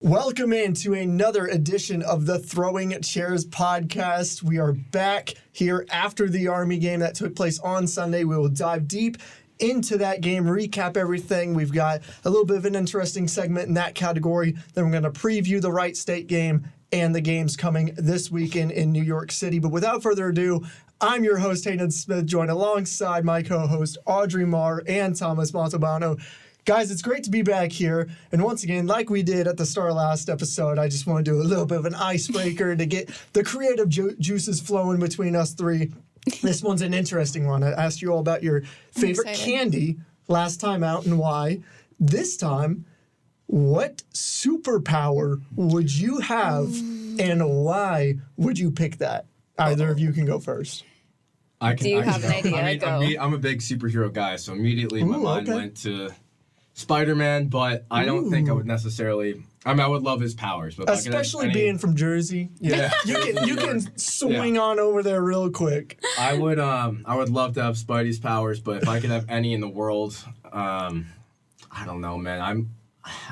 Welcome into another edition of the Throwing Chairs podcast. We are back here after the Army game that took place on Sunday. We will dive deep into that game, recap everything. We've got a little bit of an interesting segment in that category. Then we're going to preview the Wright State game and the games coming this weekend in New York City. But without further ado, I'm your host, Hayden Smith, joined alongside my co-host, Audrey Marr and Thomas Montalbano. Guys, it's great to be back here. And once again, like we did at the start of last episode, I just want to do a little bit of an icebreaker to get the creative juices flowing between us three. This one's an interesting one. I asked you all about your favorite candy last time out and why. This time, what superpower would you have and why would you pick that? Either of you can go first. Do you have an idea? I'm a big superhero guy, so immediately my mind went to Spider-Man, but I don't think I would necessarily. I mean, I would love his powers, but especially being from Jersey, you can swing on over there real quick. I would love to have Spidey's powers, but if I could have any in the world, I don't know, man.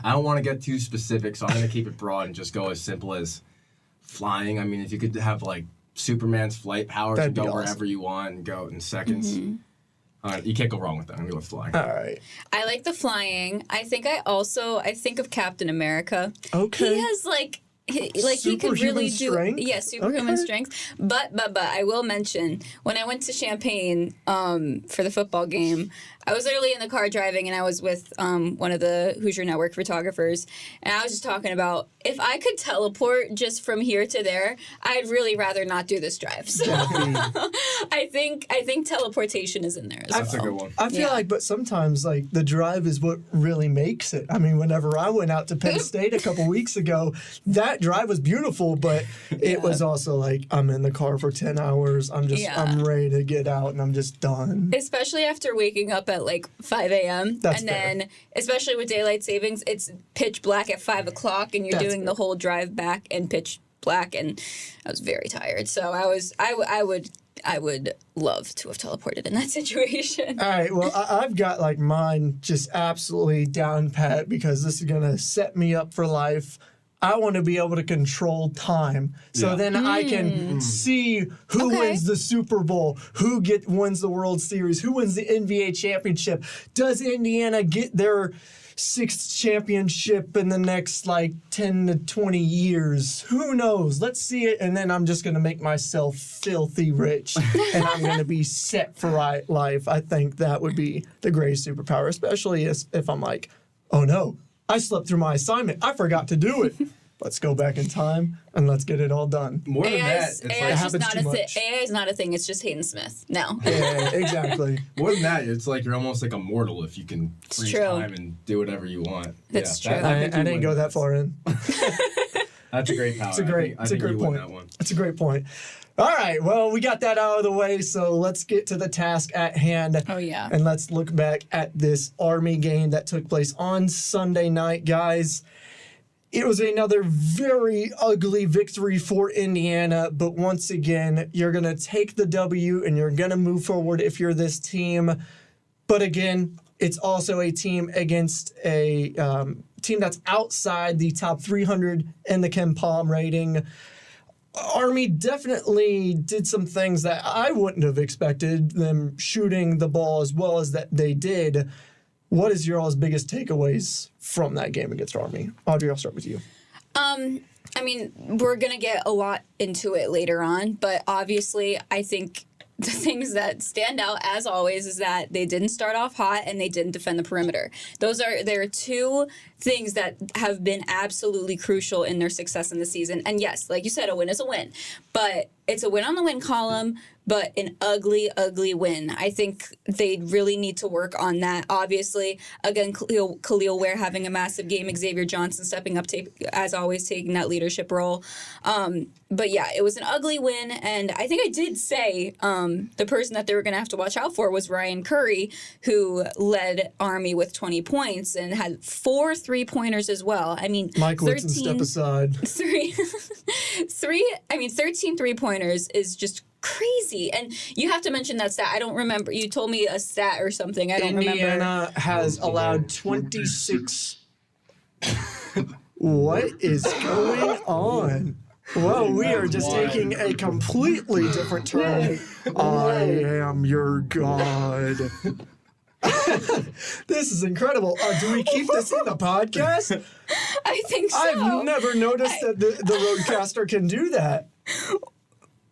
I don't want to get too specific, so I'm gonna keep it broad and just go as simple as flying. I mean, if you could have like Superman's flight powers and go wherever you want and go in seconds. Mm-hmm. You can't go wrong with that. I'm going to go with flying. All right. I like the flying. I think of Captain America. Okay. He has he could really strength? Superhuman strength. But I will mention, when I went to Champaign for the football game, I was literally in the car driving, and I was with one of the Hoosier Network photographers, and I was just talking about, if I could teleport just from here to there, I'd really rather not do this drive. So I think teleportation is in there as well. That's a good one. I feel like, but sometimes like the drive is what really makes it. I mean, whenever I went out to Penn State a couple weeks ago, that drive was beautiful, but it was also like, I'm in the car for 10 hours. I'm ready to get out and I'm just done. Especially after waking up at like 5 a.m. Then, especially with daylight savings, it's pitch black at 5 o'clock and you're doing the whole drive back in pitch black, and I was very tired. So I would love to have teleported in that situation. All right, well, I've got like mine just absolutely down pat because this is going to set me up for life. I want to be able to control time. So then I can see who wins the Super Bowl, who wins the World Series, who wins the NBA championship. Does Indiana get their 6th championship in the next 10 to 20 years? Who knows? Let's see it, and then I'm just going to make myself filthy rich, and I'm going to be set for life. I think that would be the greatest superpower, especially if I'm like, oh no, I slept through my assignment. I forgot to do it. Let's go back in time and let's get it all done. More than that, it happens too much. AI is not a thing. It's just Hayden Smith. No. Yeah, exactly. More than that, it's like you're almost like immortal if you can freeze time and do whatever you want. That's true. I didn't go that far in. That's a great power. It's a great point. That's a great point. All right, well, we got that out of the way, so let's get to the task at hand. Oh, yeah. And let's look back at this Army game that took place on Sunday night, guys. It was another very ugly victory for Indiana, but once again, you're going to take the W and you're going to move forward if you're this team. But again, it's also a team against a team that's outside the top 300 in the Ken Palm rating. Army definitely did some things that I wouldn't have expected, them shooting the ball as well as that they did. What is your all's biggest takeaways from that game against Army? Audrey, I'll start with you. I mean, we're going to get a lot into it later on, but obviously I think the things that stand out, as always, is that they didn't start off hot and they didn't defend the perimeter. There are two things that have been absolutely crucial in their success in the season. And yes, like you said, a win is a win. But it's a win on the win column, but an ugly, ugly win. I think they really need to work on that. Obviously, again, Kel'el Ware having a massive game, Xavier Johnson stepping up, as always, taking that leadership role. But yeah, it was an ugly win, and I think I did say the person that they were going to have to watch out for was Ryan Curry, who led Army with 20 points and had 4 3-pointers as well. I mean, Mike Woodson, step aside. 13 3-pointers is just crazy. And you have to mention that stat. I don't remember. You told me a stat or something. I don't remember. Indiana has allowed 26 What is going on? Well, we are just taking a completely different turn. I am your god. This is incredible. Do we keep this in the podcast? I think so. I've never noticed that the roadcaster can do that.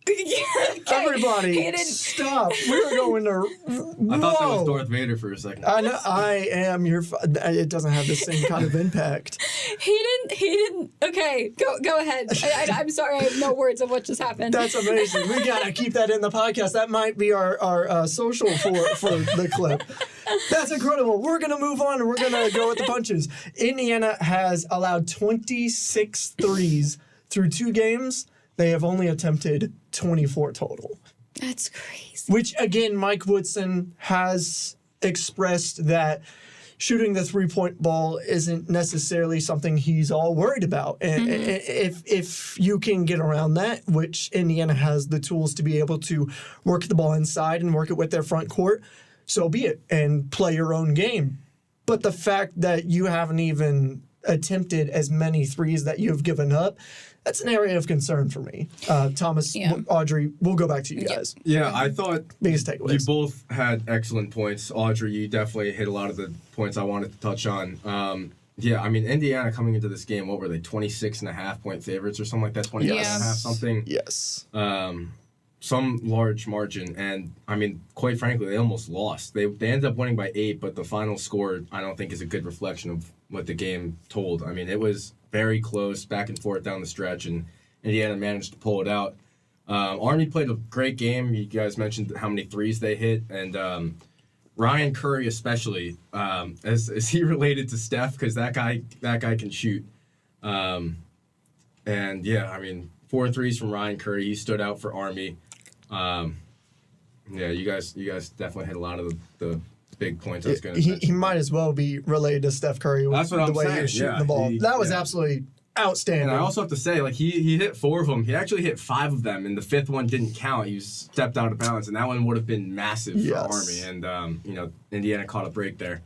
Okay. Everybody, stop. We're going to... I thought that was Darth Vader for a second. I know. I am your... It doesn't have the same kind of impact. He didn't. Okay, go ahead. I'm sorry, I have no words of what just happened. That's amazing. We got to keep that in the podcast. That might be our social for the clip. That's incredible. We're going to move on and we're going to go with the punches. Indiana has allowed 26 threes through 2 games. They have only attempted 24 total. That's crazy. Which, again, Mike Woodson has expressed that shooting the three-point ball isn't necessarily something he's all worried about. And if you can get around that, which Indiana has the tools to be able to work the ball inside and work it with their front court, so be it, and play your own game. But the fact that you haven't even attempted as many threes that you've given up, that's an area of concern for me. Thomas, Audrey, we'll go back to you guys. Yeah, I thought biggest takeaways. You both had excellent points. Audrey, you definitely hit a lot of the points I wanted to touch on. Yeah, I mean, Indiana coming into this game, what were they, 26.5-point favorites or something like that? 25.5 something? Yes. Some large margin. And, I mean, quite frankly, they almost lost. They ended up winning by 8, but the final score, I don't think, is a good reflection of what the game told. I mean, it was very close, back and forth down the stretch, and Indiana managed to pull it out. Army played a great game. You guys mentioned how many threes they hit, and Ryan Curry especially. Is he related to Steph? Because that guy can shoot. And yeah, I mean, 4 threes from Ryan Curry. He stood out for Army. Yeah, you guys definitely hit a lot of the big points I was going to mention. He might as well be related to Steph Curry with the way he was shooting the ball. That was absolutely outstanding. And I also have to say, like, he hit 4 of them. He actually hit 5 of them, and the 5th one didn't count. He stepped out of bounds, and that one would have been massive for Army. And, Indiana caught a break there.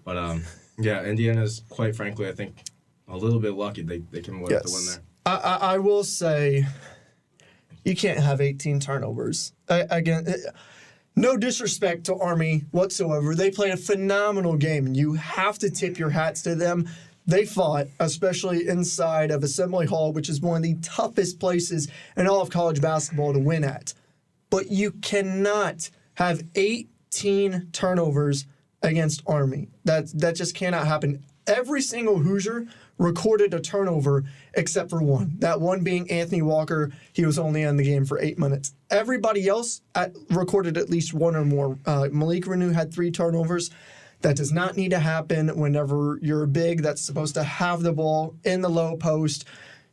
But, yeah, Indiana's, quite frankly, I think, a little bit lucky. They came away with the win there. I will say, you can't have 18 turnovers. Again, no disrespect to Army whatsoever. They played a phenomenal game, and you have to tip your hats to them. They fought, especially inside of Assembly Hall, which is one of the toughest places in all of college basketball to win at. But you cannot have 18 turnovers against Army. That just cannot happen. Every single Hoosier recorded a turnover except for one. That one being Anthony Walker. He was only in the game for 8 minutes. Everybody else recorded at least one or more. Malik Renew had 3 turnovers. That does not need to happen whenever you're big that's supposed to have the ball in the low post.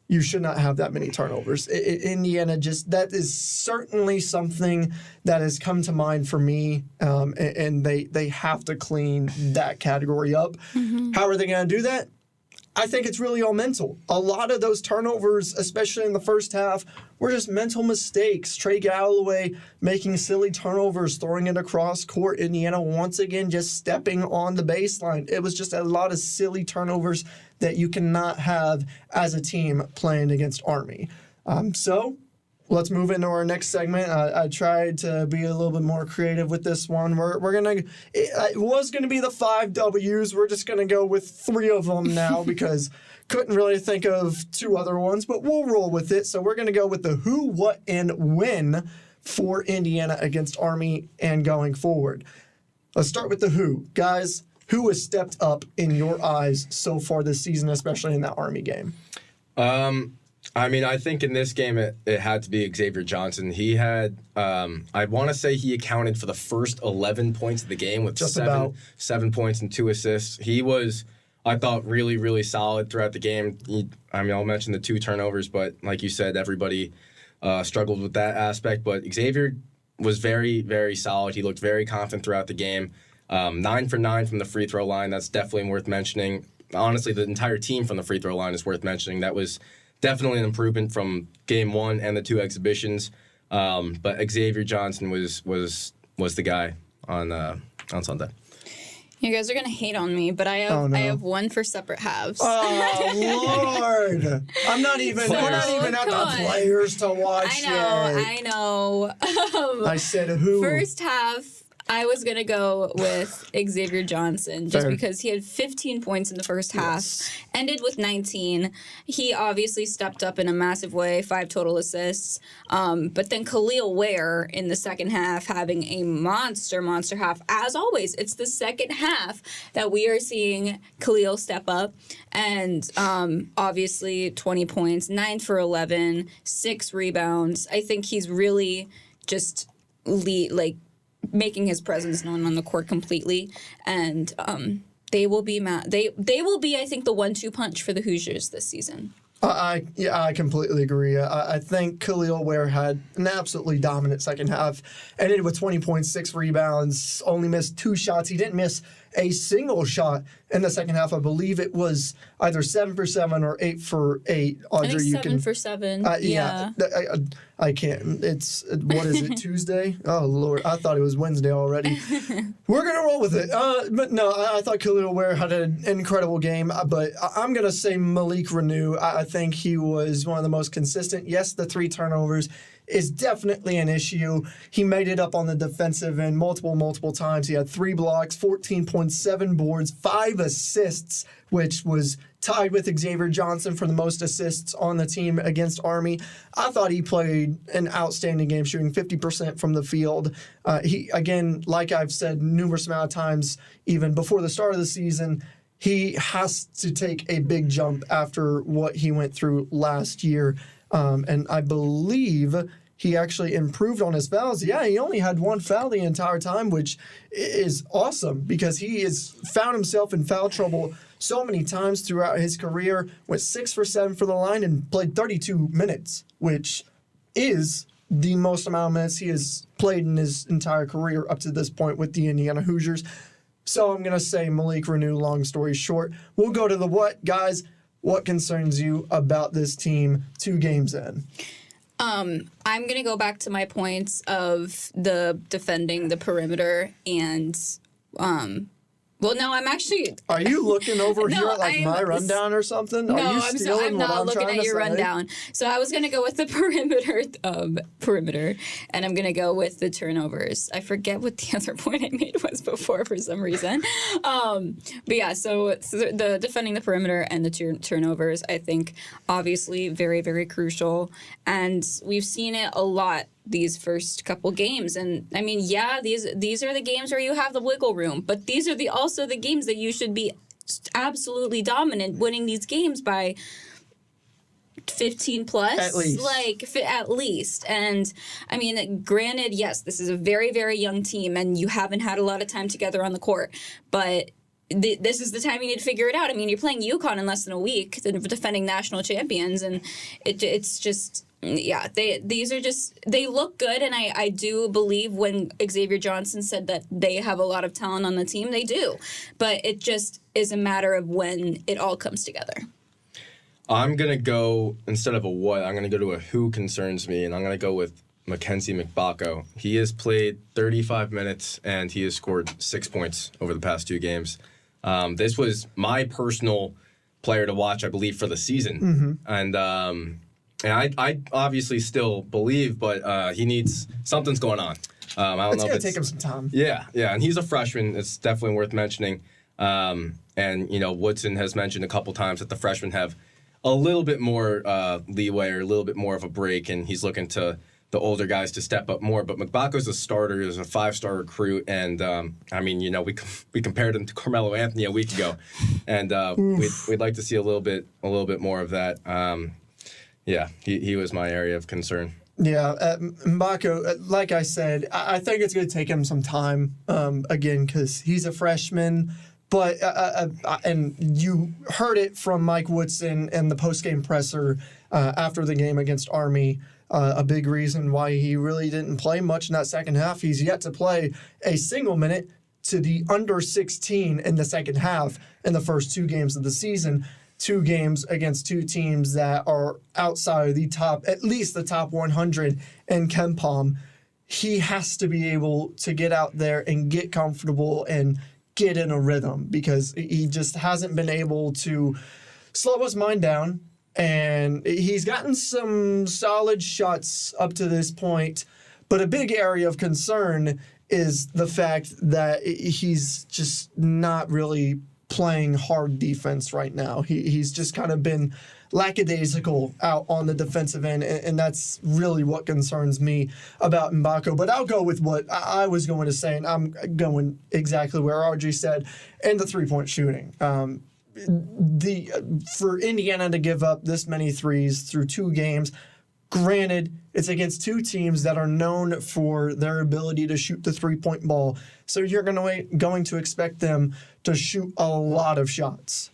You should not have that many turnovers. Indiana that is certainly something that has come to mind for me, and they have to clean that category up. How are they going to do that? I think it's really all mental. A lot of those turnovers, especially in the first half, were just mental mistakes. Trey Galloway making silly turnovers, throwing it across court. Indiana once again just stepping on the baseline. It was just a lot of silly turnovers that you cannot have as a team playing against Army. So let's move into our next segment. I tried to be a little bit more creative with this one. We're gonna. It was gonna be the 5 W's. We're just gonna go with 3 of them now because couldn't really think of 2 other ones, but we'll roll with it. So we're gonna go with the who, what, and when for Indiana against Army and going forward. Let's start with the who, guys. Who has stepped up in your eyes so far this season, especially in that Army game? I mean, I think in this game it had to be Xavier Johnson. He had, I want to say he accounted for the first 11 points of the game with just 7 points and 2 assists. He was, I thought, really, really solid throughout the game. I'll mention the 2 turnovers, but like you said, everybody struggled with that aspect. But Xavier was very, very solid. He looked very confident throughout the game. 9 for 9 from the free throw line. That's definitely worth mentioning. Honestly, the entire team from the free throw line is worth mentioning. That was definitely an improvement from game 1 and the 2 exhibitions. But Xavier Johnson was the guy on Sunday. You guys are gonna hate on me, but I have one for separate halves. Oh Lord! We're not even at the players to watch. I know. I said who? First half, I was gonna go with Xavier Johnson just because he had 15 points in the first half, ended with 19. He obviously stepped up in a massive way, 5 total assists. But then Kel'el Ware in the second half having a monster half. As always, it's the second half that we are seeing Kel'el step up, and obviously 20 points, 9 for 11, 6 rebounds. I think he's really just making his presence known on the court completely, and they will be I think the 1-2 punch for the Hoosiers this season. I completely agree. I think Kel'el Ware had an absolutely dominant second half. Ended with 20 points, 6 rebounds, only missed 2 shots. He didn't miss a single shot in the second half. I believe it was either 7 for 7 or 8 for 8. Audrey, I think 7 for 7. Yeah. I can't. It's, what is it, Tuesday? Oh, Lord. I thought it was Wednesday already. We're going to roll with it. But no, I thought Kel'el Ware had an incredible game. But I'm going to say Malik Renew. I think he was one of the most consistent. Yes, the 3 turnovers is definitely an issue. He made it up on the defensive end multiple times. He had 3 blocks, 14.7 boards, 5 assists, which was tied with Xavier Johnson for the most assists on the team against Army. I thought he played an outstanding game, shooting 50% from the field. He, again, like I've said numerous amount of times, even before the start of the season, he has to take a big jump after what he went through last year. And I believe he actually improved on his fouls. Yeah, he only had 1 foul the entire time, which is awesome because he has found himself in foul trouble so many times throughout his career. Went 6 for 7 for the line and played 32 minutes, which is the most amount of minutes he has played in his entire career up to this point with the Indiana Hoosiers. So I'm going to say Malik Renew, long story short. We'll go to the what, guys. What concerns you about this team 2 games in? I'm going to go back to my points of the defending the perimeter and well, no, I'm actually... Are you looking over here at my rundown or something? No, Are you I'm not looking at your rundown. So I was going to go with the perimeter, and I'm going to go with the turnovers. I forget what the other point I made was before for some reason. But yeah, so the defending the perimeter and the turnovers, I think, obviously very, very crucial. And we've seen it a lot these first couple games, and I mean, yeah, these are the games where you have the wiggle room, but these are also the games that you should be absolutely dominant, winning these games by 15 plus, at least. And I mean, granted, yes, this is a very, very young team, and you haven't had a lot of time together on the court, but this is the time you need to figure it out. I mean, you're playing UConn in less than a week, the defending national champions, and it's just. Yeah, they look good, and I do believe when Xavier Johnson said that they have a lot of talent on the team, they do. But it just is a matter of when it all comes together. I'm going to go, instead of a what, I'm going to go to a who concerns me, and I'm going to go with Mackenzie McBacco. He has played 35 minutes, and he has scored 6 points over the past 2 games. This was my personal player to watch, I believe, for the season. Mm-hmm. And I obviously still believe, but he needs something's going on. I don't know. It's gonna take him some time. Yeah, and he's a freshman. It's definitely worth mentioning. And Woodson has mentioned a couple times that the freshmen have a little bit more leeway or a little bit more of a break, and he's looking to the older guys to step up more. But McBacco's a starter. He's a 5-star recruit, and we compared him to Carmelo Anthony a week ago, and we'd like to see a little bit more of that. Yeah, he was my area of concern. Yeah, Mbako, like I said, I think it's going to take him some time, again, because he's a freshman. But, and you heard it from Mike Woodson in the postgame presser after the game against Army, a big reason why he really didn't play much in that second half. He's yet to play a single minute to the under 16 in the second half in the first 2 games of the season. 2 games against 2 teams that are outside of the top, at least the top 100 in KenPom. He has to be able to get out there and get comfortable and get in a rhythm because he just hasn't been able to slow his mind down. And he's gotten some solid shots up to this point. But a big area of concern is the fact that he's just not really playing hard defense right now. He's just kind of been lackadaisical out on the defensive end, and that's really what concerns me about Mbako. But I'll go with what I was going to say, and I'm going exactly where Audrey said, and the three-point shooting. For Indiana to give up this many threes through 2 games, granted, it's against 2 teams that are known for their ability to shoot the three-point ball, so you're going to expect them to shoot a lot of shots.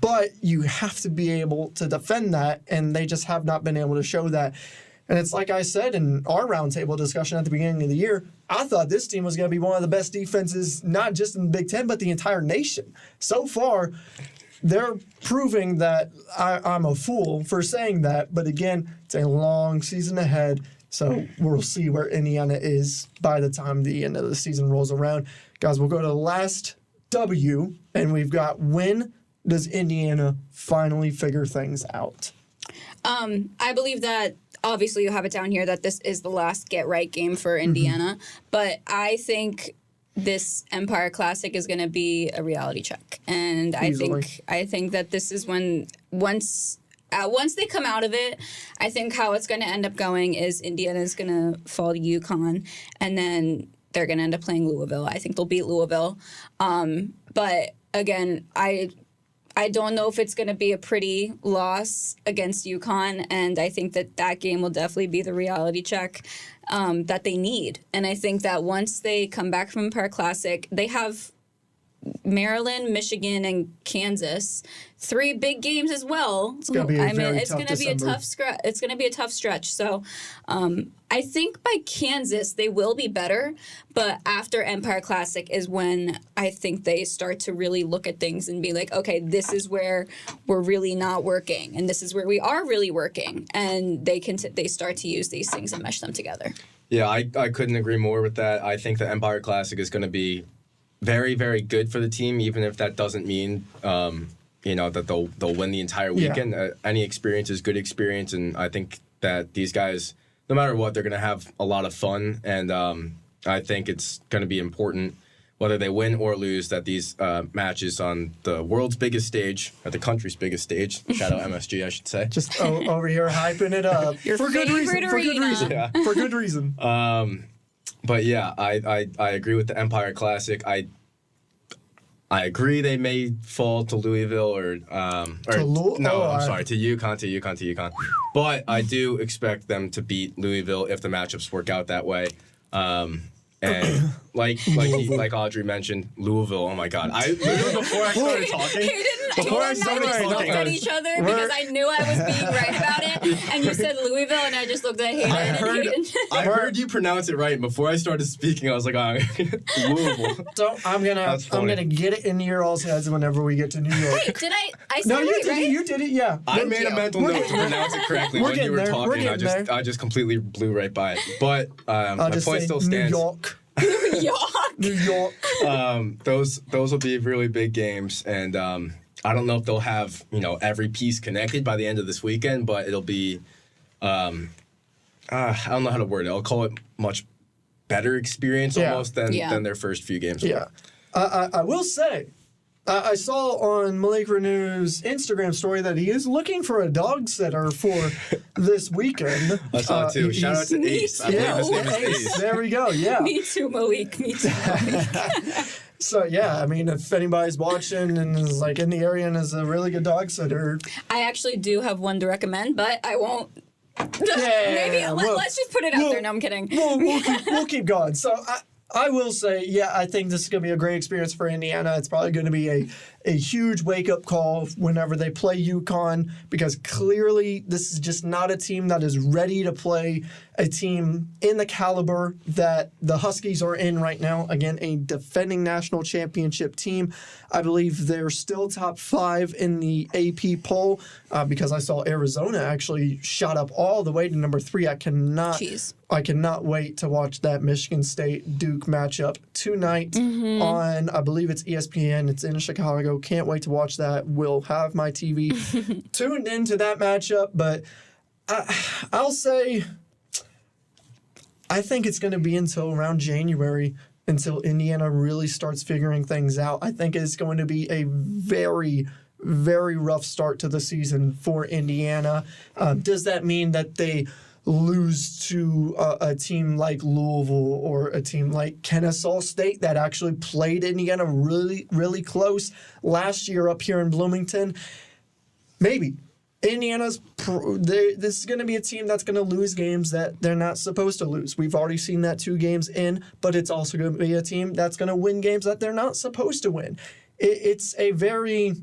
But you have to be able to defend that, and they just have not been able to show that. And it's like I said in our roundtable discussion at the beginning of the year, I thought this team was going to be one of the best defenses, not just in the Big Ten, but the entire nation. So far, they're proving that I'm a fool for saying that. But again, it's a long season ahead, so we'll see where Indiana is by the time the end of the season rolls around. Guys, we'll go to the last W, and we've got when does Indiana finally figure things out? I believe that obviously you have it down here that this is the last get-right game for Indiana, but I think this Empire Classic is going to be a reality check, and I think that this is when once they come out of it, I think how it's going to end up going is Indiana is going to fall to UConn, and then they're going to end up playing Louisville. I think they'll beat Louisville, but again, I don't know if it's going to be a pretty loss against UConn, and I think that game will definitely be the reality check that they need. And I think that once they come back from Empire Classic, they have Maryland, Michigan, and Kansas. 3 big games as well. It's going to be it's going to be a tough stretch. It's going to be a tough stretch. So I think by Kansas they will be better, but after Empire Classic is when I think they start to really look at things and be like, okay, this is where we're really not working, and this is where we are really working, and they start to use these things and mesh them together. Yeah, I couldn't agree more with that. I think the Empire Classic is going to be very, very good for the team, even if that doesn't mean that they'll win the entire weekend. Yeah. Any experience is good experience, and I think that these guys, no matter what, they're going to have a lot of fun, and I think it's going to be important, whether they win or lose, that these matches on the world's biggest stage, or the country's biggest stage, shout out MSG, I should say. Just over here hyping it up. For good reason. Yeah. For good reason. But yeah, I agree with the Empire Classic. I agree they may fall to Louisville to UConn. But I do expect them to beat Louisville if the matchups work out that way. And like Audrey mentioned, Louisville. Oh my God! Before I started talking, looked at each other because I knew I was being right about it, and you said Louisville, and I just looked at Hayden. I heard you pronounce it right. And before I started speaking, I was like, Louisville. So I'm gonna get it in your all's heads whenever we get to New York. Wait, did I said it right? You did it. Yeah. I made a mental note to pronounce it correctly when you were talking. I just completely blew right by it. But my point still stands. New York. Those will be really big games, and I don't know if they'll have every piece connected by the end of this weekend, but it'll be I don't know how to word it. I'll call it much better experience almost than their first few games. Yeah, I will say. I saw on Malik Renew's Instagram story that he is looking for a dog sitter for this weekend. I saw it too. Shout out to Ace. I believe his name is Ace. There we go. Yeah. Me too, Malik. So yeah, I mean, if anybody's watching and is like in the area and is a really good dog sitter, I actually do have one to recommend, but I won't. Let's just put it out there. No, I'm kidding. We'll keep going. So I will say, I think this is going to be a great experience for Indiana. It's probably going to be a huge wake-up call whenever they play UConn, because clearly this is just not a team that is ready to play a team in the caliber that the Huskies are in right now. Again, a defending national championship team. I believe they're still top 5 in the AP poll because I saw Arizona actually shot up all the way to number 3. I cannot wait to watch that Michigan State-Duke matchup tonight on, I believe it's ESPN. It's in Chicago. Can't wait to watch that. Will have my TV tuned into that matchup, but I'll say I think it's going to be until around January until Indiana really starts figuring things out. I think it's going to be a very, very rough start to the season for Indiana. Does that mean that they lose to a team like Louisville or a team like Kennesaw State that actually played Indiana really, really close last year up here in Bloomington? Maybe. Indiana's this is going to be a team that's going to lose games that they're not supposed to lose. We've already seen that 2 games in, but it's also going to be a team that's going to win games that they're not supposed to win. It's a very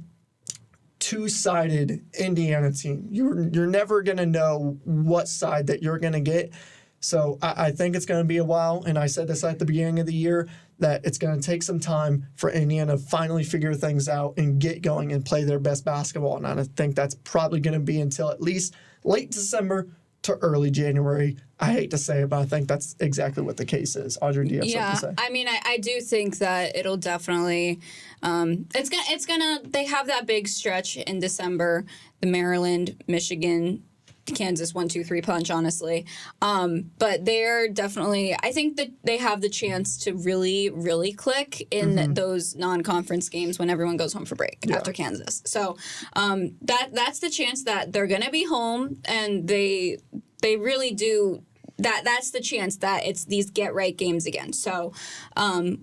two-sided Indiana team. You're never going to know what side that you're going to get. So I think it's going to be a while, and I said this at the beginning of the year, that it's going to take some time for Indiana to finally figure things out and get going and play their best basketball. And I think that's probably going to be until at least late December to early January. I hate to say it, but I think that's exactly what the case is. Audrey, do you have something to say? I mean, I do think that it'll definitely it's gonna they have that big stretch in December, the Maryland, Michigan, Kansas 1-2-3 punch, honestly. But they're definitely, I think that they have the chance to really, really click in those non-conference games when everyone goes home for break after Kansas. So that's the chance that they're going to be home, and they really do. That's the chance that it's these get-right games again. So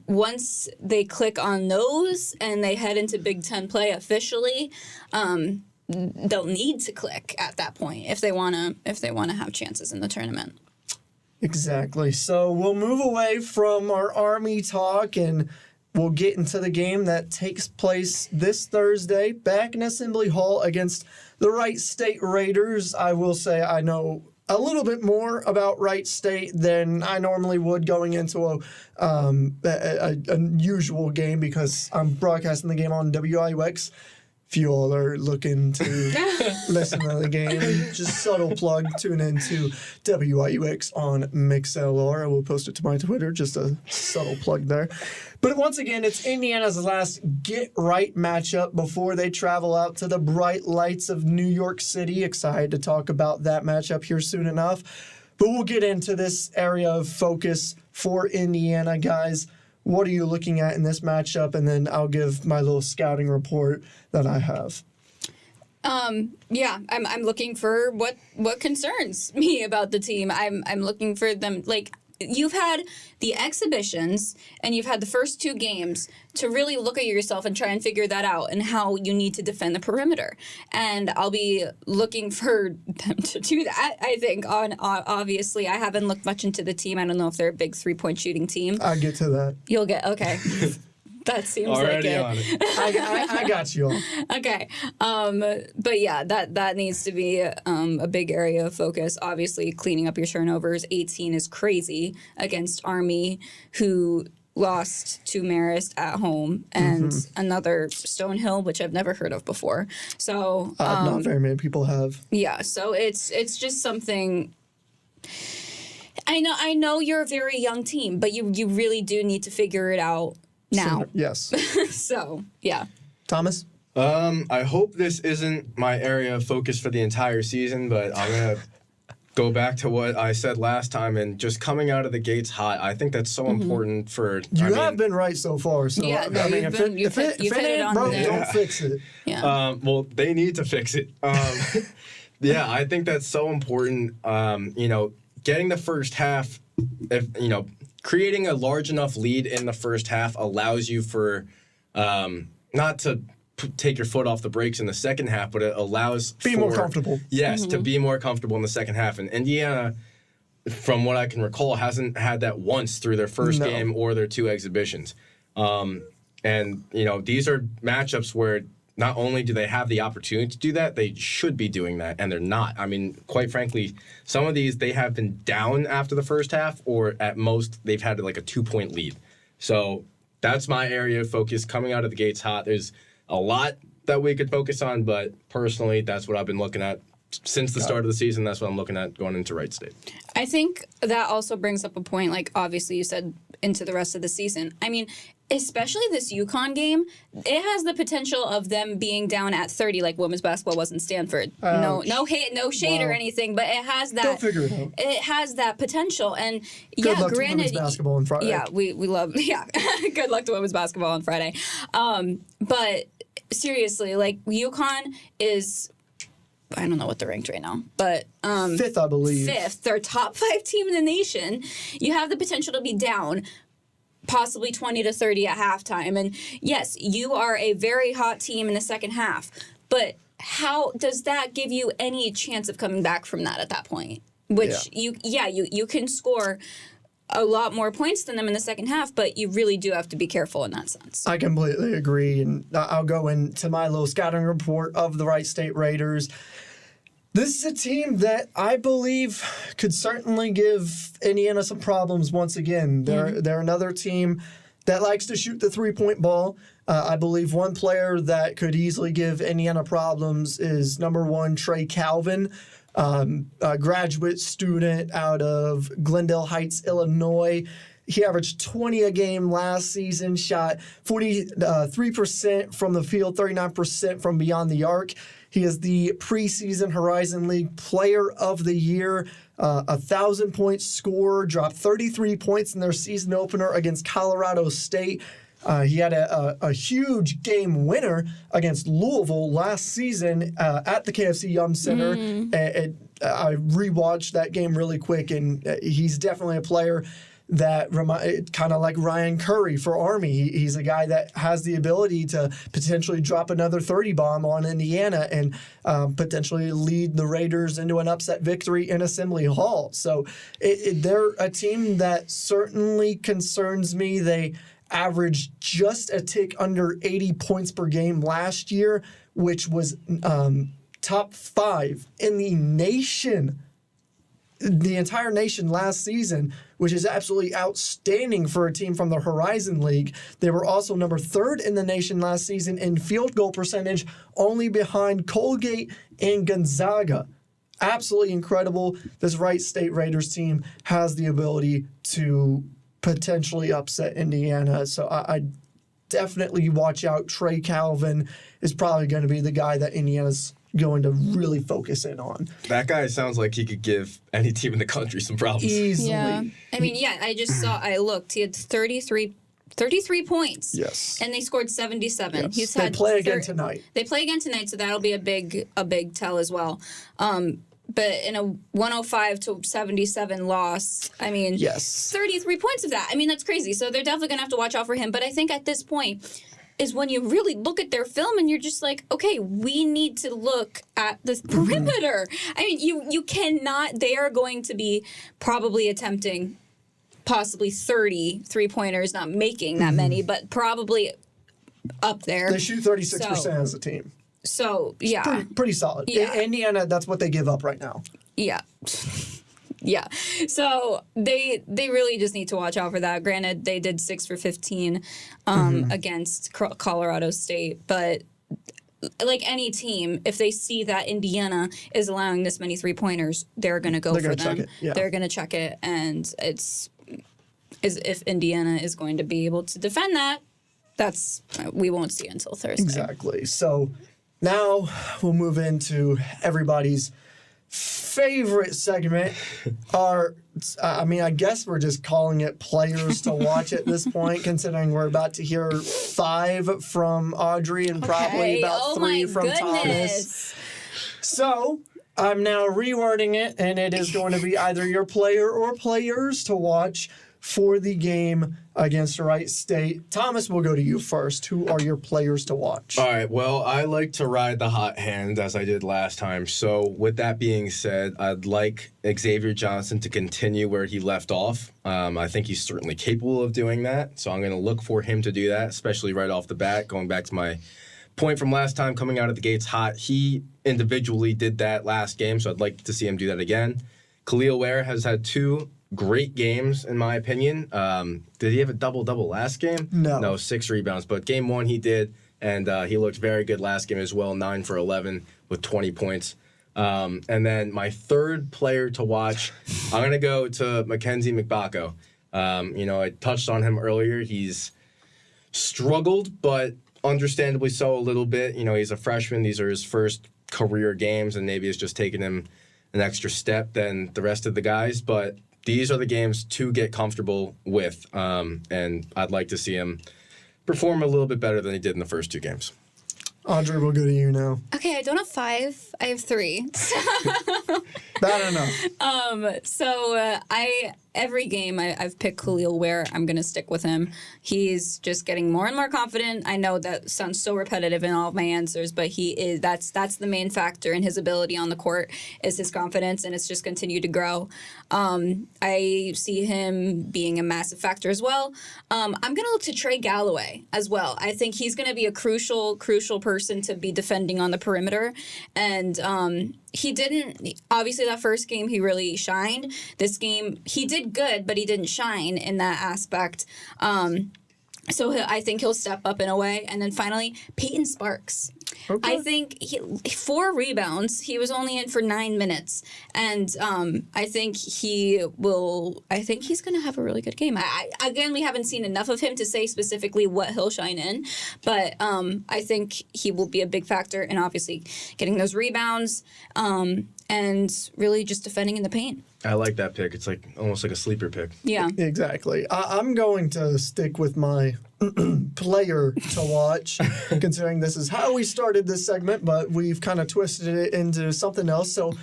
once they click on those and they head into Big Ten play officially, they'll need to click at that point if they want to have chances in the tournament. Exactly. So we'll move away from our Army talk and we'll get into the game that takes place this Thursday back in Assembly Hall against the Wright State Raiders. I will say I know a little bit more about Wright State than I normally would going into a usual game because I'm broadcasting the game on WIUX. If you all are looking to listen to the game, just subtle plug, tune into WIUX on MixLR. I will post it to my Twitter, just a subtle plug there. But once again, it's Indiana's last get-right matchup before they travel out to the bright lights of New York City. Excited to talk about that matchup here soon enough. But we'll get into this area of focus for Indiana, guys. What are you looking at in this matchup? And then I'll give my little scouting report that I have. I'm looking for what concerns me about the team. I'm looking for them, like, you've had the exhibitions and you've had the first 2 games to really look at yourself and try and figure that out and how you need to defend the perimeter. And I'll be looking for them to do that, I think. Obviously, I haven't looked much into the team. I don't know if they're a big 3-point shooting team. I'll get to that. You'll get, okay. That seems already like it. on it. I got you all. Okay. But yeah, that needs to be a big area of focus. Obviously, cleaning up your turnovers. 18 is crazy against Army, who lost to Marist at home, and another Stonehill, which I've never heard of before. So not very many people have. Yeah, so it's just something. I know you're a very young team, but you really do need to figure it out now. Yes. So, yeah. Thomas? I hope this isn't my area of focus for the entire season, but I'm going to go back to what I said last time, and just coming out of the gates hot. I think that's so important for... You have been right so far. So, yeah, no, if it ain't broke, don't fix it. Yeah. Well, they need to fix it. Yeah, I think that's so important. Getting the first half, creating a large enough lead in the first half allows you for not to take your foot off the brakes in the second half, but it allows be more comfortable. Yes, to be more comfortable in the second half. And Indiana, from what I can recall, hasn't had that once through their first game or their 2 exhibitions. And, these are matchups where not only do they have the opportunity to do that, they should be doing that, and they're not. I mean, quite frankly, some of these, they have been down after the first half, or at most, they've had like a 2-point lead. So that's my area of focus coming out of the gates hot. There's a lot that we could focus on, but personally, that's what I've been looking at since the start of the season. That's what I'm looking at going into Wright State. I think that also brings up a point, like obviously you said, into the rest of the season. I mean, especially this UConn game, it has the potential of them being down at 30 like women's basketball was in Stanford. No hate, no shade or anything, but it has that. They'll figure it out. It has that potential, and Good luck to granted, women's basketball on Friday. yeah, we love good luck to women's basketball on Friday. But seriously, like UConn is. I don't know what they're ranked right now, but fifth, I believe. Fifth, they're top 5 team in the nation. You have the potential to be down possibly 20 to 30 at halftime. And yes, you are a very hot team in the second half. But how does that give you any chance of coming back from that at that point? Which you can score a lot more points than them in the second half, but you really do have to be careful in that sense. I completely agree, and I'll go into my little scouting report of the Wright State Raiders. This is a team that I believe could certainly give Indiana some problems once again. They're another team that likes to shoot the three-point ball. I believe one player that could easily give Indiana problems is number 1, Trey Calvin, a graduate student out of Glendale Heights, Illinois. He averaged 20 a game last season, shot 43% from the field, 39% from beyond the arc. He is the preseason Horizon League Player of the Year, 1,000-point scorer, dropped 33 points in their season opener against Colorado State. He had a huge game winner against Louisville last season at the KFC Yum Center. I rewatched that game really quick, and he's definitely a player that kind of like Ryan Curry for Army. He's a guy that has the ability to potentially drop another 30 bomb on Indiana and potentially lead the Raiders into an upset victory in Assembly Hall. So they're a team that certainly concerns me. They averaged just a tick under 80 points per game last year, which was top 5 in the nation, the entire nation last season, which is absolutely outstanding for a team from the Horizon League. They were also number 3rd in the nation last season in field goal percentage, only behind Colgate and Gonzaga. Absolutely incredible. This Wright State Raiders team has the ability to potentially upset Indiana. So I definitely watch out. Trey Calvin is probably going to be the guy that Indiana's going to really focus in on. That guy sounds like he could give any team in the country some problems. Easily. Yeah. I mean, I looked. He had 33 points. Yes. And they scored 77. Yes. They play again tonight. They play again tonight, so that'll be a big tell as well. But in a 105-77 loss, I mean, yes, 33 points of that. I mean, that's crazy. So they're definitely going to have to watch out for him. But I think at this point is when you really look at their film and you're just like, okay, we need to look at the perimeter. I mean, you cannot. They are going to be probably attempting possibly 30 three-pointers, not making that many, but probably up there. They shoot 36% as a team. So, yeah. Pretty solid. Yeah. Indiana, that's what they give up right now. Yeah. Yeah. So they really just need to watch out for that. Granted, they did 6 for 15 against Colorado State, but like any team, if they see that Indiana is allowing this many three-pointers, they're going to go for them. Yeah. They're going to check it, and it's as if Indiana is going to be able to defend that. We won't see until Thursday. Exactly. So now we'll move into everybody's favorite segment. I guess we're just calling it players to watch at this point, considering we're about to hear 5 from Audrey and probably about 3 from Thomas. So I'm now rewording it, and it is going to be either your player or players to watch for the game against Wright State. Thomas, we'll go to you first. Who are your players to watch? All right, well, I like to ride the hot hand as I did last time. So with that being said, I'd like Xavier Johnson to continue where he left off. I think he's certainly capable of doing that. So I'm going to look for him to do that, especially right off the bat, going back to my point from last time, coming out of the gates hot. He individually did that last game, so I'd like to see him do that again. Kel'el Ware has had 2 great games, in my opinion. Did he have a double-double last game? No, 6 rebounds. But game 1 he did, and he looked very good last game as well, 9 for 11 with 20 points. And then my third player to watch, I'm going to go to Mackenzie McBacco. I touched on him earlier. He's struggled, but understandably so a little bit. He's a freshman. These are his first career games, and maybe it's just taken him an extra step than the rest of the guys. But these are the games to get comfortable with, and I'd like to see him perform a little bit better than he did in the first 2 games. Audrey, we'll go to you now. Okay, I don't have 5. I have 3. Bad enough. Every game I've picked Kel'el Ware. I'm going to stick with him. He's just getting more and more confident. I know that sounds so repetitive in all of my answers, but he is. That's the main factor in his ability on the court is his confidence, and it's just continued to grow. I see him being a massive factor as well. I'm going to look to Trey Galloway as well. I think he's going to be a crucial person to be defending on the perimeter, and he didn't, obviously that first game he really shined. This game he did good, but he didn't shine in that aspect. So I think he'll step up in a way. And then finally, Peyton Sparks. Okay. I think 4 rebounds. He was only in for 9 minutes. And I think he's going to have a really good game. Again, we haven't seen enough of him to say specifically what he'll shine in. But I think he will be a big factor in obviously getting those rebounds and really just defending in the paint. I like that pick. It's almost like a sleeper pick. Yeah. Exactly. I'm going to stick with my player to watch, considering this is how we started this segment, but we've kind of twisted it into something else. So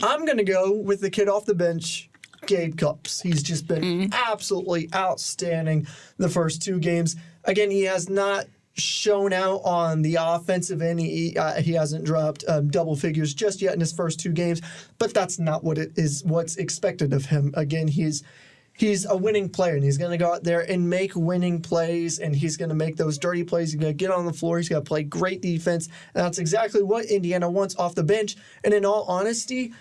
I'm going to go with the kid off the bench, Gabe Cupps. He's just been absolutely outstanding the first 2 games. Again, he has not shown out on the offensive end. He hasn't dropped double figures just yet in his first 2 games, but that's not what's expected of him. Again, he's a winning player, and he's going to go out there and make winning plays, and he's going to make those dirty plays. He's going to get on the floor. He's going to play great defense, and that's exactly what Indiana wants off the bench. And in all honesty,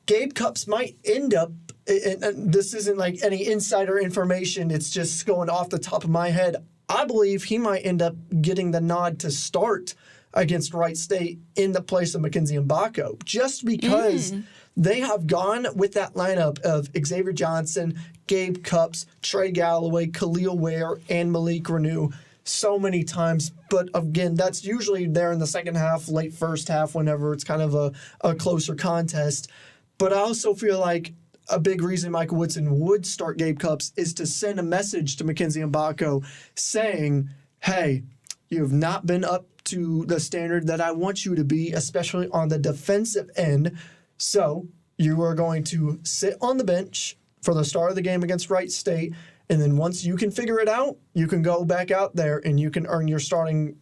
Gabe Cupps might end up, and this isn't like any insider information, it's just going off the top of my head, I believe he might end up getting the nod to start against Wright State in the place of Mackenzie Mbako, just because they have gone with that lineup of Xavier Johnson, Gabe Cupps, Trey Galloway, Kel'el Ware, and Malik Renew so many times. But again, that's usually there in the second half, late first half, whenever it's kind of a closer contest. But I also feel like a big reason Michael Woodson would start Gabe Cupps is to send a message to Mackenzie Mbako saying, hey, you have not been up to the standard that I want you to be, especially on the defensive end. So you are going to sit on the bench for the start of the game against Wright State, and then once you can figure it out, you can go back out there and you can earn your starting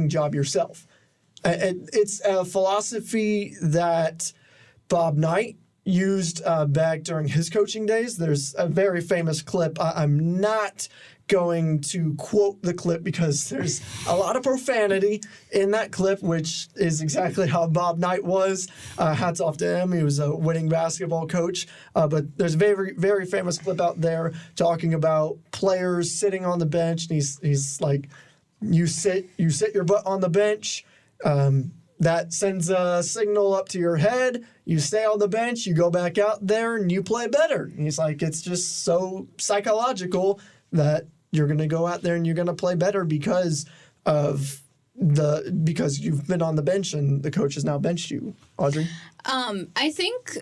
job yourself. It's a philosophy that Bob Knight used back during his coaching days. There's a very famous clip. I'm not going to quote the clip because there's a lot of profanity in that clip, which is exactly how Bob Knight was. Hats off to him. He was a winning basketball coach. But there's a very, very famous clip out there talking about players sitting on the bench. And he's like, you sit your butt on the bench. That sends a signal up to your head. You stay on the bench, you go back out there, and you play better. And he's like, it's just so psychological that you're going to go out there and you're going to play better because you've been on the bench and the coach has now benched you. Audrey? I think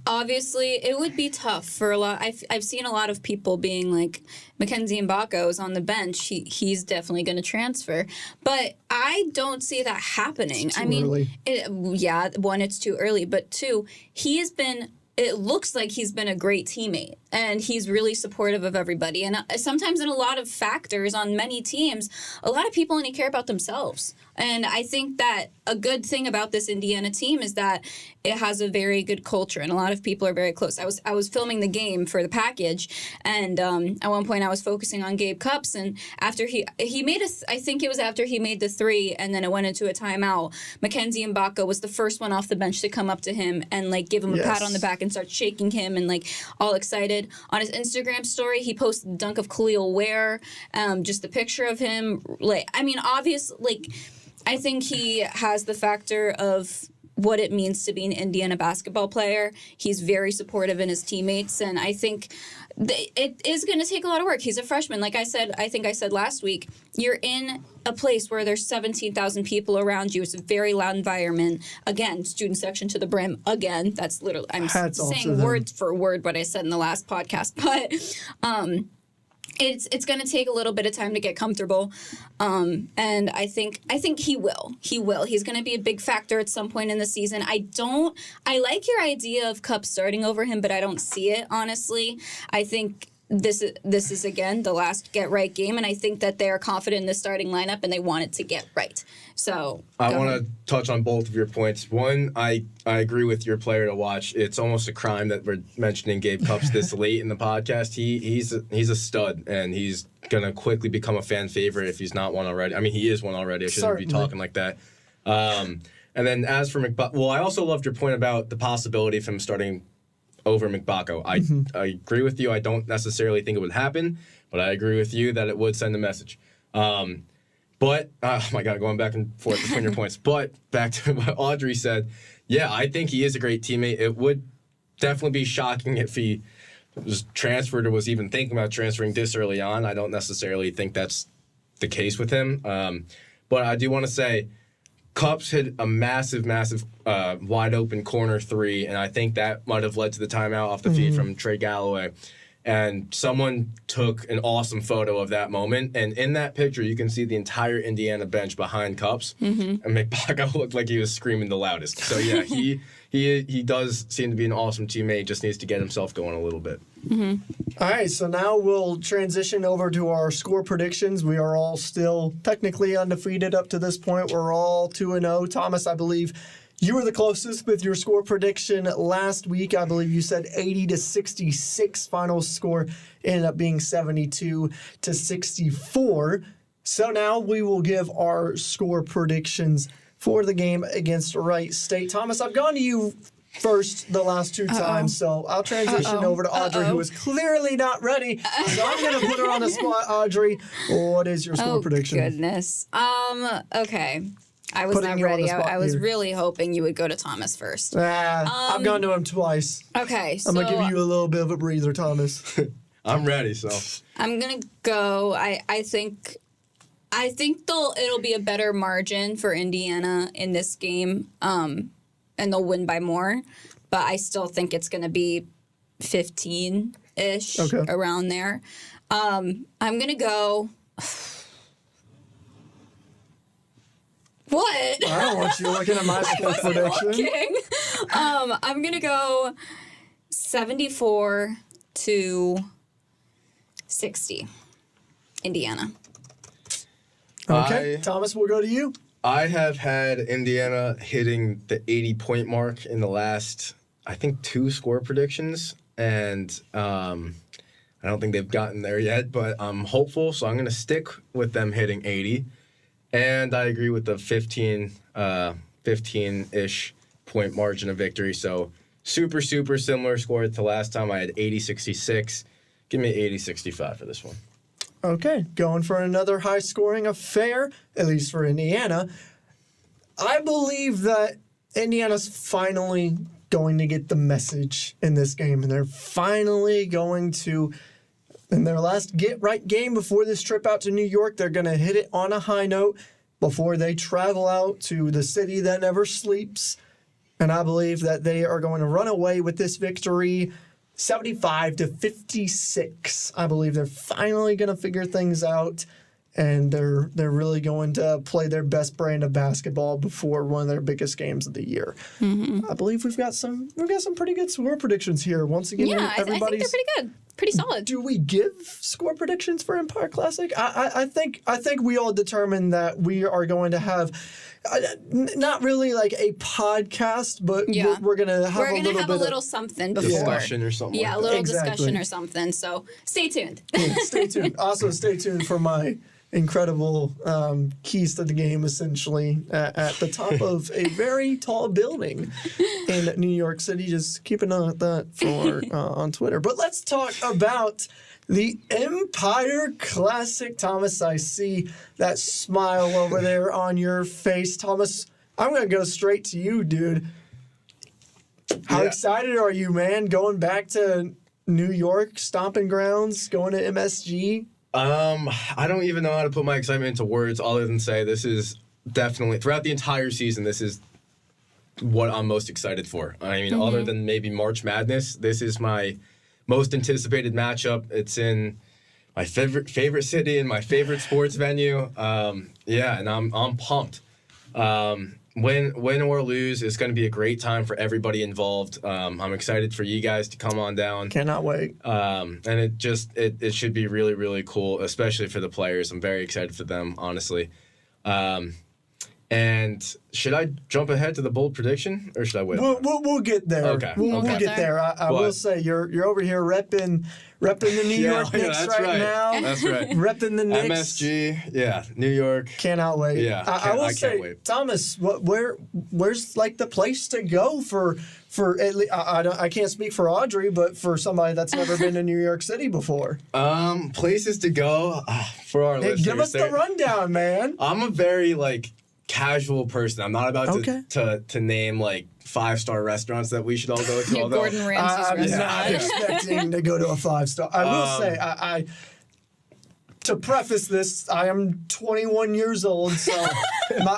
obviously it would be tough for a lot. I've seen a lot of people being like, Mackenzie Mbako is on the bench. He's definitely going to transfer. But I don't see that happening. It's too early. One, it's too early. But 2, he has been it looks like he's been a great teammate and he's really supportive of everybody. And sometimes in a lot of factors on many teams, a lot of people only care about themselves. And I think that a good thing about this Indiana team is that it has a very good culture and a lot of people are very close. I was filming the game for the package, and at one point I was focusing on Gabe Cupps, and after he made I think it was after he made the three and then it went into a timeout, Mackenzie Mbaka was the first one off the bench to come up to him and like give him a pat on the back and start shaking him and like all excited. On his Instagram story, he posted the dunk of Kel'el Ware, just a picture of him. Like, I mean, obvious, like, I think he has the factor of what it means to be an Indiana basketball player. He's very supportive in his teammates, and I think it is going to take a lot of work. He's a freshman. Like I said, I think I said last week, you're in a place where there's 17,000 people around you. It's a very loud environment. Again, student section to the brim. Again, that's literally, I'm saying word for word what I said in the last podcast. But it's going to take a little bit of time to get comfortable, and I think he will. He's going to be a big factor at some point in the season. I like your idea of Cup starting over him, but I don't see it, honestly. I think this is again the last get right game, and I think that they are confident in the starting lineup and they want it to get right. So I want to touch on both of your points. One, I agree with your player to watch. It's almost a crime that we're mentioning Gabe Cupps this late in the podcast. He's a stud, and he's gonna quickly become a fan favorite if he's not one already. I mean, he is one already. I shouldn't be talking like that. And then as for I also loved your point about the possibility of him starting over Mbaka. I agree with you. I don't necessarily think it would happen, but I agree with you that it would send a message. But, oh my God, going back and forth between your points. But back to what Audrey said, yeah, I think he is a great teammate. It would definitely be shocking if he was transferred or was even thinking about transferring this early on. I don't necessarily think that's the case with him. But I do want to say, Cupps hit a massive wide open corner three, and I think that might have led to the timeout off the feed from Trey Galloway. And someone took an awesome photo of that moment, and in that picture you can see the entire Indiana bench behind Cupps, and Mbaka looked like he was screaming the loudest. So yeah, he does seem to be an awesome teammate. Just needs to get himself going a little bit. All right, so now we'll transition over to our score predictions. We are all still technically undefeated up to this point. We're all 2-0. Thomas, I believe you were the closest with your score prediction last week. I believe you said 80-66. Final score ended up being 72-64. So now we will give our score predictions for the game against Wright State. Thomas, I've gone to you first the last two times, so I'll transition over to Audrey, who is clearly not ready. So I'm going to put her on the spot. Audrey, what is your score prediction? Oh, goodness. Okay. I was not ready. I was really hoping you would go to Thomas first. I've gone to him twice. Okay, so I'm going to give you a little bit of a breather, Thomas. I'm ready, so. I'm going to go. I think it'll be a better margin for Indiana in this game, and they'll win by more. But I still think it's going to be 15-ish, around there. I'm going to go... What? I don't want you looking at my score prediction. I'm going to go 74-60, Indiana. Okay, Thomas, we'll go to you. I have had Indiana hitting the 80-point mark in the last, I think, 2 score predictions, and I don't think they've gotten there yet, but I'm hopeful, so I'm going to stick with them hitting 80. And I agree with the 15-ish point margin of victory. So super similar score to last time. I had 80-66. Give me 80-65 for this one. Okay, going for another high-scoring affair, at least for Indiana. I believe that Indiana's finally going to get the message in this game, and they're finally going to... In their last get-right game before this trip out to New York, they're going to hit it on a high note before they travel out to the city that never sleeps. And I believe that they are going to run away with this victory 75-56. I believe they're finally going to figure things out. and they're really going to play their best brand of basketball before one of their biggest games of the year. I believe we've got some pretty good score predictions here. Once again, Yeah, I think they're pretty good. Pretty solid. Do we give score predictions for Empire Classic? I think we all determined that we are going to have not really like a podcast, but we're gonna have a little something before discussion or something. Yeah, a little discussion or something. So stay tuned. Stay tuned. Also, stay tuned for my incredible keys to the game, essentially at the top of a very tall building in New York City. Just keep an eye on that for on Twitter. But let's talk about the Empire Classic. Thomas, I see that smile over there on your face. Thomas, I'm going to go straight to you, dude. How excited are you, man? Going back to New York, stomping grounds, going to MSG? I don't even know how to put my excitement into words other than say this is definitely, throughout the entire season, this is what I'm most excited for. I mean, other than maybe March Madness, this is my most anticipated matchup. It's in my favorite city and my favorite sports venue. And I'm pumped. Win or lose, it's going to be a great time for everybody involved. I'm excited for you guys to come on down. Cannot wait. And it should be really, really cool, especially for the players. I'm very excited for them, honestly. And should I jump ahead to the bold prediction, or should I wait? We'll get there. Okay. We'll get there. I will say you're over here repping the New York Knicks right now. That's right. Repping the Knicks. MSG, New York. Cannot wait. Yeah, I will say, can't wait. Thomas, where's like the place to go for at least, I can't speak for Audrey, but for somebody that's never been to New York City before. Places to go for our listeners. Give us the rundown, man. I'm a very casual person. I'm not about to name 5-star restaurants that we should all go to. Gordon Ramsay's restaurant. I'm not expecting to go to a 5-star. I will say, I to preface this, I am 21 years old, so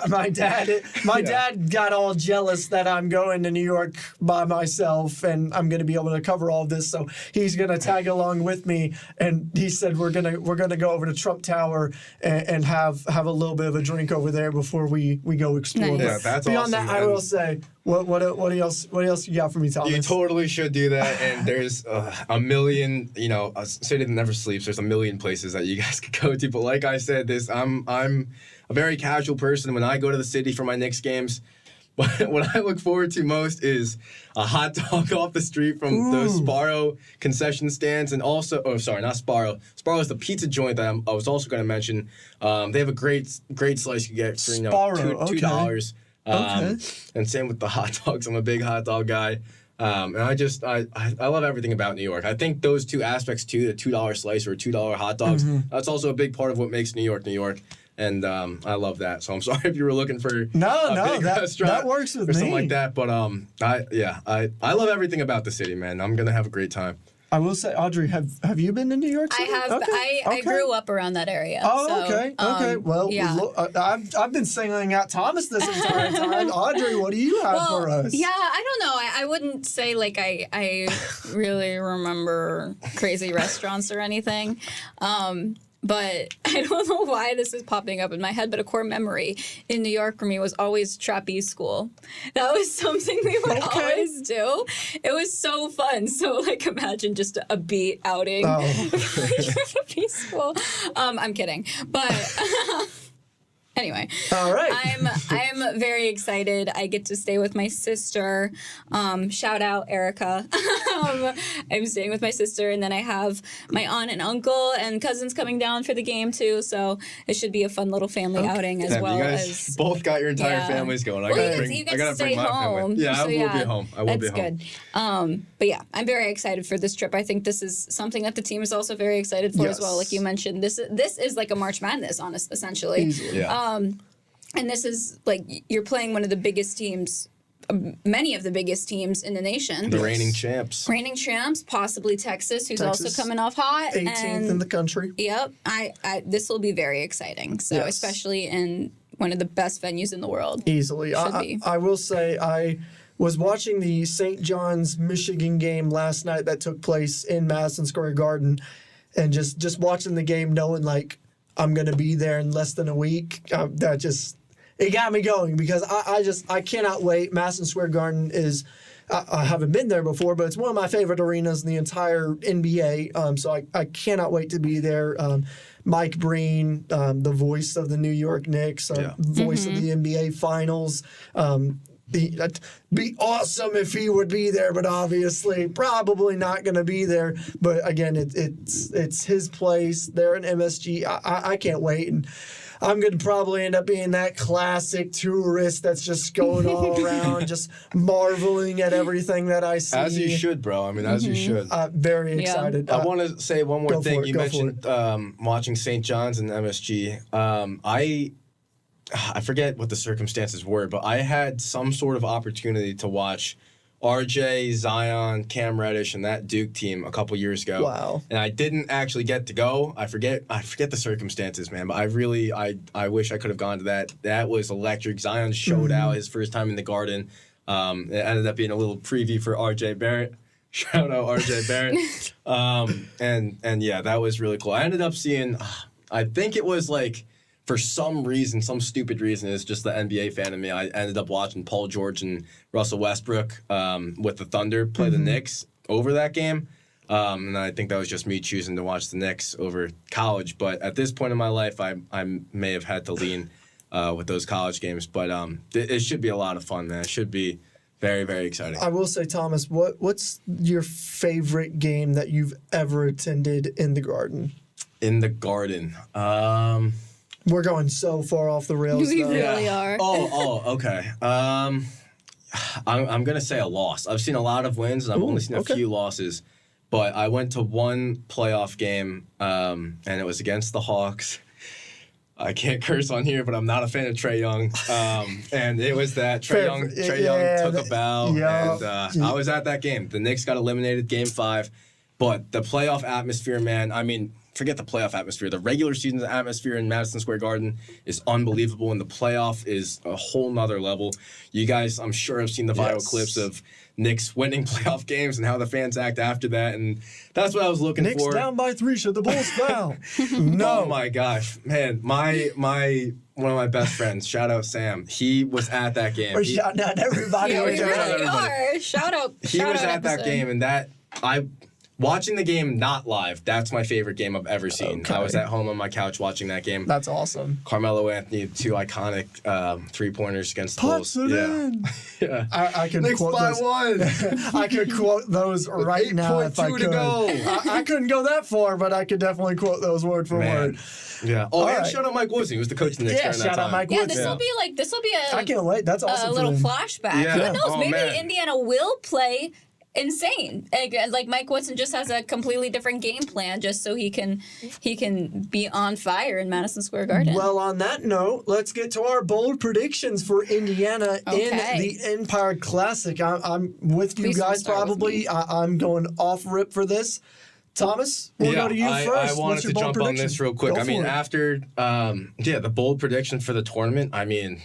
my dad got all jealous that I'm going to New York by myself and I'm going to be able to cover all of this, so he's going to tag along with me. And he said we're gonna go over to Trump Tower and have a little bit of a drink over there before we go explore. Nice. Yeah, that's Beyond awesome. that, I will say, what else you got for me, Thomas? You totally should do that, and there's a million, a city that never sleeps. There's a million places that you guys could go to. But like I said, I'm a very casual person. When I go to the city for my Knicks games, what I look forward to most is a hot dog off the street from those Sparrow concession stands, and also, not Sparrow. Sparrow is the pizza joint that I was also going to mention. They have a great slice you get for $2. And same with the hot dogs. I'm a big hot dog guy. And I love everything about New York. I think those two aspects too, the $2 slice or $2 hot dogs, that's also a big part of what makes New York, New York. And I love that. So I'm sorry if you were looking for big restaurant that works with or something me. like that. But I love everything about the city, man. I'm gonna have a great time. I will say, Audrey, have you been to New York City? I have. Okay. I grew up around that area. Oh, so, okay. Well, yeah. I've been singling out Thomas this entire time. Audrey, what do you have for us? Yeah, I don't know. I wouldn't say I really remember crazy restaurants or anything. But I don't know why this is popping up in my head, but a core memory in New York for me was always trapeze school. That was something we would always do. It was so fun. So, imagine just a beat outing for trapeze school. I'm kidding. But... Anyway, all right. I'm very excited. I get to stay with my sister. Shout out Erica. I'm staying with my sister, and then I have my aunt and uncle and cousins coming down for the game too. So it should be a fun little family outing as well. You guys both got your entire families going. I gotta bring my family. Yeah, I will be home. I will be home. That's good. But yeah, I'm very excited for this trip. I think this is something that the team is also very excited for as well. Like you mentioned, this is like a March Madness, essentially. Easily. Yeah. And this is you're playing one of the biggest teams, many of the biggest teams in the nation. The reigning champs. Reigning champs, possibly Texas, who's also coming off hot. 18th in the country. Yep. This will be very exciting. So especially in one of the best venues in the world. Easily. I will say I was watching the St. John's Michigan game last night that took place in Madison Square Garden, and just watching the game knowing I'm going to be there in less than a week. It got me going because I cannot wait. Madison Square Garden is, I haven't been there before, but it's one of my favorite arenas in the entire NBA. So I cannot wait to be there. Mike Breen, the voice of the New York Knicks, voice of the NBA Finals. That'd be awesome if he would be there, but obviously probably not going to be there. But again, it's his place. They're an MSG. I can't wait. And I'm going to probably end up being that classic tourist that's just going all around, just marveling at everything that I see. As you should, bro. I mean, as you should. Very excited. I want to say one more thing. You mentioned it. Watching St. John's and MSG. I forget what the circumstances were, but I had some sort of opportunity to watch RJ, Zion, Cam Reddish, and that Duke team a couple years ago. Wow. And I didn't actually get to go. I forget the circumstances, man, but I wish I could have gone to that. That was electric. Zion showed out his first time in the Garden. It ended up being a little preview for RJ Barrett. Shout out RJ Barrett. And yeah, that was really cool. I ended up seeing, I think it was like, for some reason, some stupid reason, it's just the NBA fan in me. I ended up watching Paul George and Russell Westbrook with the Thunder play the Knicks over that game. And I think that was just me choosing to watch the Knicks over college. But at this point in my life, I may have had to lean with those college games. But it should be a lot of fun, man. It should be very, very exciting. I will say, Thomas, what's your favorite game that you've ever attended in the Garden? In the Garden. We're going so far off the rails. We really are. Oh, okay. I'm going to say a loss. I've seen a lot of wins, and I've only seen a few losses. But I went to one playoff game, and it was against the Hawks. I can't curse on here, but I'm not a fan of Trae Young. And it was that Trae Young took a bow, and I was at that game. The Knicks got eliminated Game 5. But the playoff atmosphere, man, I mean, forget the playoff atmosphere. The regular season atmosphere in Madison Square Garden is unbelievable, and the playoff is a whole nother level. You guys, I'm sure, have seen the viral clips of Knicks winning playoff games and how the fans act after that, and that's what I was looking for. Knicks down by 3. Should the Bulls foul? No. Oh, my gosh. Man, my one of my best friends, shout out Sam, he was at that game. We're shouting out everybody. Yeah, we really are. Shout out. He was at that game, and watching the game not live, that's my favorite game I've ever seen. Okay. I was at home on my couch watching that game. That's awesome. Carmelo Anthony, 2 iconic 3-pointers against the Puts Bulls. Yeah. I could Knicks quote by those. 1. I could quote those right now if I 8.2 could. to go. I couldn't go that far, but I could definitely quote those word for word. Yeah. Oh, and shout out Mike Woodson. He was the coach of the Knicks during that time. Shout out Mike Yeah, Woodson. this will be a. I can't wait. That's awesome. A little flashback. Yeah. Who knows? Maybe man. Indiana will play insane. Like Mike Woodson just has a completely different game plan just so he can be on fire in Madison Square Garden. Well, on that note, let's get to our bold predictions for Indiana in the Empire Classic. I'm with you guys probably. I'm going off rip for this. Thomas, we'll go to you first. I wanted to jump on this real quick. After the bold prediction for the tournament, I mean,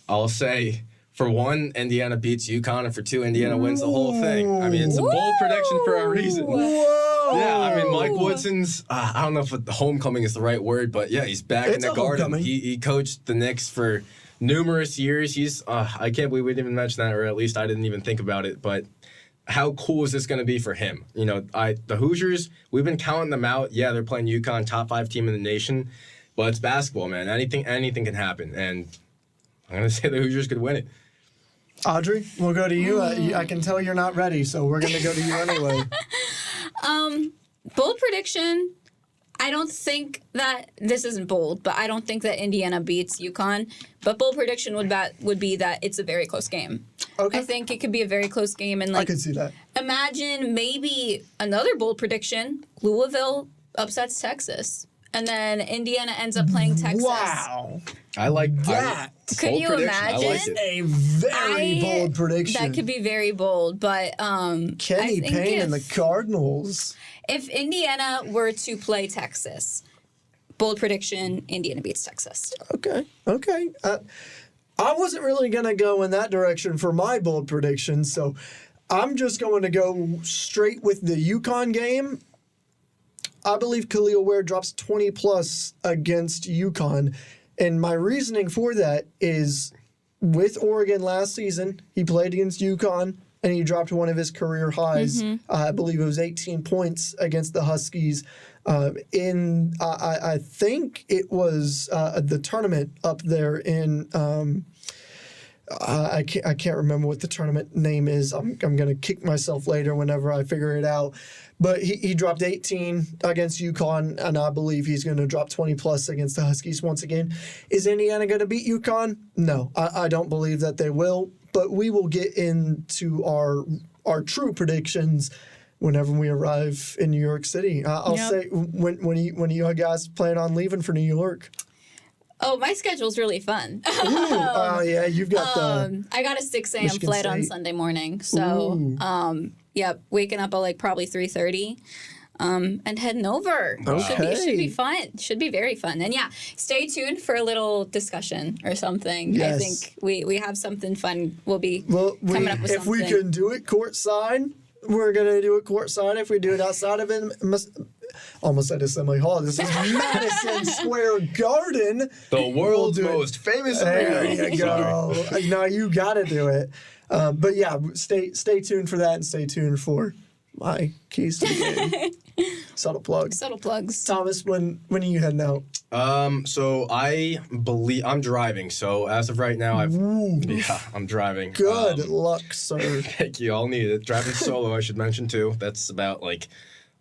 I'll say, for 1, Indiana beats UConn, and for 2, Indiana wins the whole thing. I mean, it's a bold prediction for a reason. Whoa. Yeah, I mean, Mike Woodson's, I don't know if homecoming is the right word, but yeah, he's back in the Garden. He coached the Knicks for numerous years. He's, I can't believe we didn't even mention that, or at least I didn't even think about it, but how cool is this going to be for him? You know, the Hoosiers, we've been counting them out. Yeah, they're playing UConn, top 5 team in the nation, but it's basketball, man. Anything can happen, and I'm going to say the Hoosiers could win it. Audrey, we'll go to you. I can tell you're not ready, so we're going to go to you anyway. Bold prediction. I don't think that this isn't bold, but I don't think that Indiana beats UConn. But bold prediction would be that it's a very close game. Okay. I think it could be a very close game, and I could see that. Imagine maybe another bold prediction: Louisville upsets Texas, and then Indiana ends up playing Texas. Wow. I like that. Could you imagine? I like it. A very bold prediction. That could be very bold, but Kenny Payne and the Cardinals. If Indiana were to play Texas, bold prediction: Indiana beats Texas. Okay. I wasn't really going to go in that direction for my bold prediction, so I'm just going to go straight with the UConn game. I believe Kel'el Ware drops 20 plus against UConn. And my reasoning for that is with Oregon last season, he played against UConn and he dropped one of his career highs. I believe it was 18 points against the Huskies. I think it was the tournament up there in I can't remember what the tournament name is. I'm gonna kick myself later whenever I figure it out. But he dropped 18 against UConn, and I believe he's going to drop 20 plus against the Huskies once again. Is Indiana going to beat UConn? No, I don't believe that they will. But we will get into our true predictions whenever we arrive in New York City. I'll say when you guys plan on leaving for New York. Oh, my schedule's really fun. Oh, yeah, you've got the... I got a 6 a.m. Michigan flight State. on Sunday morning. So, waking up at like probably 3:30 and heading over. Okay. Should be fun. Should be very fun. And yeah, stay tuned for a little discussion or something. Yes. I think we have something fun. We'll be coming up with if something. we can do it courtside, we're going to do it courtside. If we do it outside of it, almost said Assembly Hall. This is Madison Square Garden. The world's most famous There arena. you go. No, you got to do it. But yeah, stay tuned for that and stay tuned for my keys to the game. Subtle plugs. Subtle plugs. Thomas, when are you heading out? So I believe I'm driving. So as of right now, I'm driving. Good luck, sir. Thank you. I'll need it. Driving solo, I should mention too. That's about like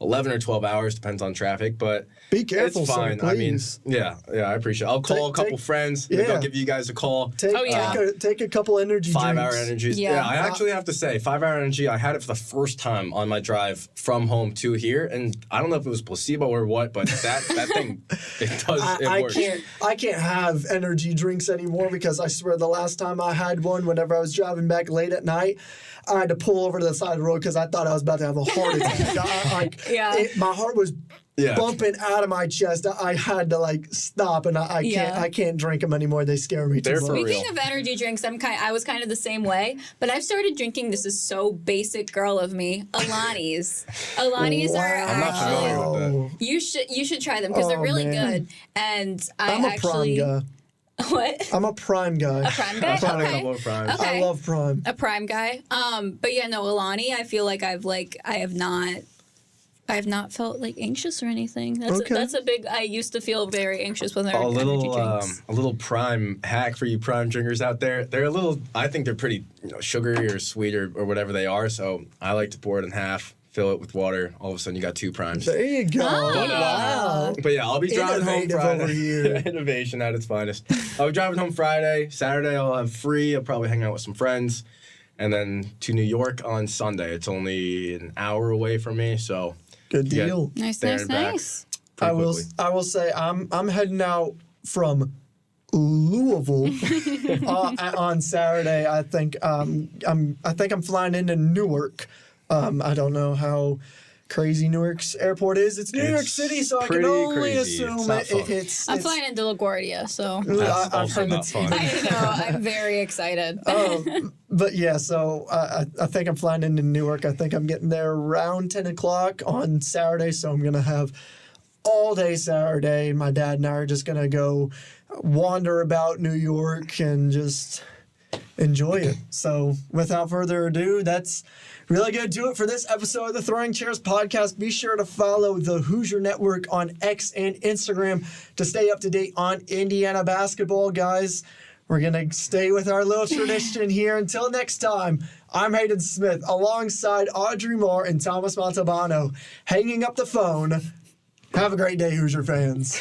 11 or 12 hours, depends on traffic, but Be careful, it's fine. sir, I mean, please. yeah, I appreciate it. I'll call a couple friends. Maybe yeah. I'll give you guys a call. Take a couple energy 5 drinks. hour energies. Yeah. Yeah, I actually have to say, 5 hour energy, I had it for the first time on my drive from home to here, and I don't know if it was placebo or what, but that thing, it works. I can't have energy drinks anymore because I swear the last time I had one, whenever I was driving back late at night, I had to pull over to the side of the road because I thought I was about to have a heart attack. My heart was bumping out of my chest. I had to stop, and I can't drink them anymore. They scare me too They're much. for real. Speaking of energy drinks, I was kind of the same way, but I've started drinking. This is so basic, girl of me. Alani's. Alani's are I'm not familiar with that. You should try them because they're really good. And I'm a Prime guy. What? I'm a Prime guy. A Prime guy? I've had a Okay. couple of Primes. Okay. I love Prime. A Prime guy. But yeah, no, Alani, I feel like I have not felt anxious or anything. That's a big. I used to feel very anxious with energy drinks. A little Prime hack for you Prime drinkers out there. They're a little. I think they're pretty sugary or sweet or whatever they are. So I like to pour it in half, fill it with water. All of a sudden, you got 2 Primes. There you go. Wow. But yeah, I'll be driving home Innovative Friday. over here. Innovation at its finest. I'll be driving home Friday. Saturday I'll have free. I'll probably hang out with some friends, and then to New York on Sunday. It's only an hour away from me, so Good deal. Nice. pretty I quickly. will say I'm heading out from Louisville on Saturday. I think I'm flying into Newark. I don't know how crazy Newark's airport is. It's New York City, so I can pretty only crazy. assume It's not fun. I'm flying into LaGuardia, so That's I've also heard not that's fun. I know I'm very excited. But yeah, so I think I'm flying into Newark. I think I'm getting there around 10 o'clock on Saturday, so I'm going to have all day Saturday. My dad and I are just going to go wander about New York and just enjoy it. So without further ado, that's really going to do it for this episode of the Throwing Chairs podcast. Be sure to follow the Hoosier Network on X and Instagram to stay up to date on Indiana basketball, guys. We're going to stay with our little tradition here. Until next time, I'm Hayden Smith alongside Audrey Marr and Thomas Montalbano, hanging up the phone. Have a great day, Hoosier fans.